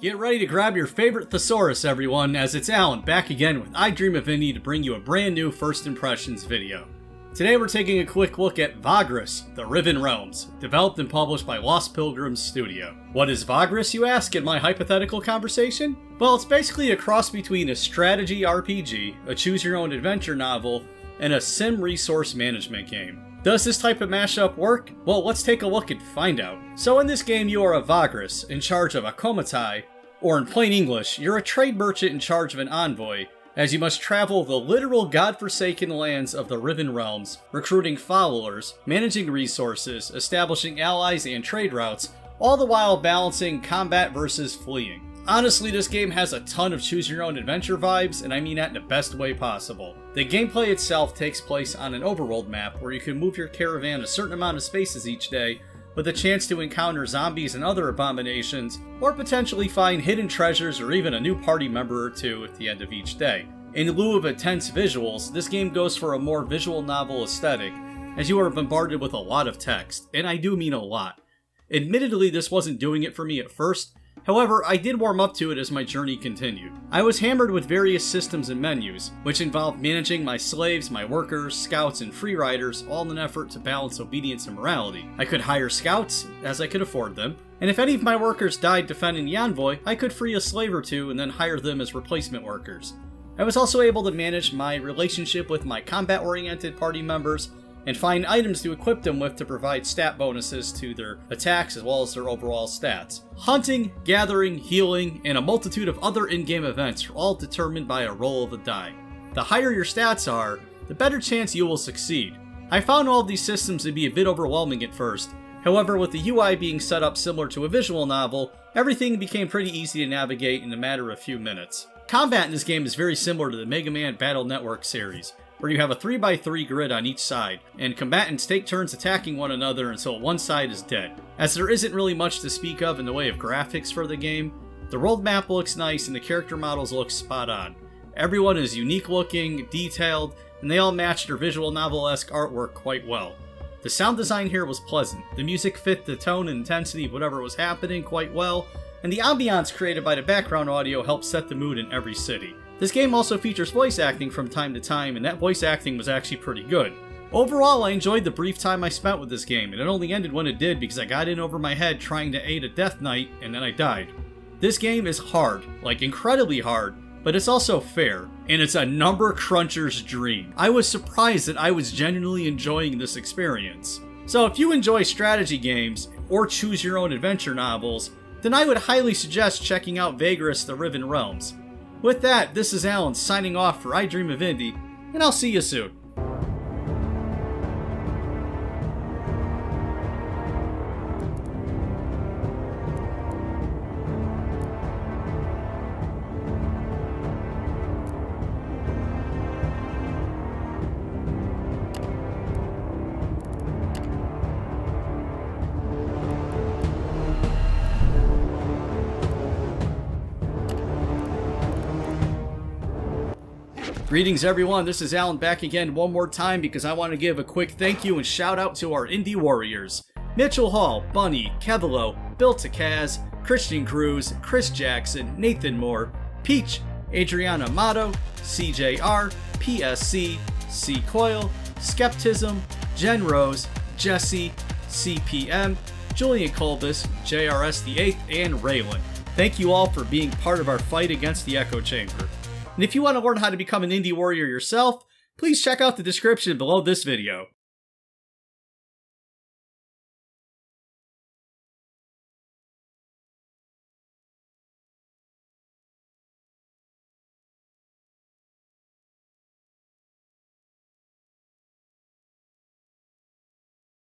Get ready to grab your favorite thesaurus, everyone, as it's Alan back again with I Dream of Indie to bring you a brand new First Impressions video. Today we're taking a quick look at Vagrus, the Riven Realms, developed and published by Lost Pilgrims Studio. What is Vagrus, you ask, in my hypothetical conversation? Well, it's basically a cross between a strategy RPG, a choose-your-own-adventure novel, and a sim resource management game. Does this type of mashup work? Well, let's take a look and find out. So in this game you are a Vagrus, in charge of a komatai, or in plain English, you're a trade merchant in charge of an envoy, as you must travel the literal godforsaken lands of the Riven Realms, recruiting followers, managing resources, establishing allies and trade routes, all the while balancing combat versus fleeing. Honestly, this game has a ton of choose-your-own-adventure vibes, and I mean that in the best way possible. The gameplay itself takes place on an overworld map where you can move your caravan a certain amount of spaces each day, with a chance to encounter zombies and other abominations, or potentially find hidden treasures or even a new party member or two at the end of each day. In lieu of intense visuals, this game goes for a more visual novel aesthetic, as you are bombarded with a lot of text, and I do mean a lot. Admittedly, this wasn't doing it for me at first. However, I did warm up to it as my journey continued. I was hammered with various systems and menus, which involved managing my slaves, my workers, scouts, and free riders, all in an effort to balance obedience and morality. I could hire scouts, as I could afford them, and if any of my workers died defending the envoy, I could free a slave or two and then hire them as replacement workers. I was also able to manage my relationship with my combat-oriented party members, and find items to equip them with to provide stat bonuses to their attacks as well as their overall stats. Hunting, gathering, healing, and a multitude of other in-game events are all determined by a roll of a die. The higher your stats are, the better chance you will succeed. I found all of these systems to be a bit overwhelming at first. However, with the UI being set up similar to a visual novel, everything became pretty easy to navigate in a matter of a few minutes. Combat in this game is very similar to the Mega Man Battle Network series, where you have a 3x3 grid on each side, and combatants take turns attacking one another until one side is dead. As there isn't really much to speak of in the way of graphics for the game, the world map looks nice and the character models look spot on. Everyone is unique looking, detailed, and they all match their visual novel-esque artwork quite well. The sound design here was pleasant, the music fit the tone and intensity of whatever was happening quite well, and the ambiance created by the background audio helped set the mood in every city. This game also features voice acting from time to time, and that voice acting was actually pretty good. Overall, I enjoyed the brief time I spent with this game, and it only ended when it did because I got in over my head trying to aid a death knight, and then I died. This game is hard, like incredibly hard, but it's also fair, and it's a number cruncher's dream. I was surprised that I was genuinely enjoying this experience. So if you enjoy strategy games, or choose your own adventure novels, then I would highly suggest checking out Vagrus, the Riven Realms. With that, this is Alan signing off for I Dream of Indie, and I'll see you soon. Greetings everyone, this is Alan back again one more time because I want to give a quick thank you and shout out to our indie warriors. Mitchell Hall, Bunny, Kevilo, Bill Takaz, Christian Cruz, Chris Jackson, Nathan Moore, Peach, Adriana Mato, CJR, PSC, C Coil, Skeptism, Jen Rose, Jesse, CPM, Julian Colbus, JRS the 8th, and Raylan. Thank you all for being part of our fight against the Echo Chamber. And if you want to learn how to become an indie warrior yourself, please check out the description below this video.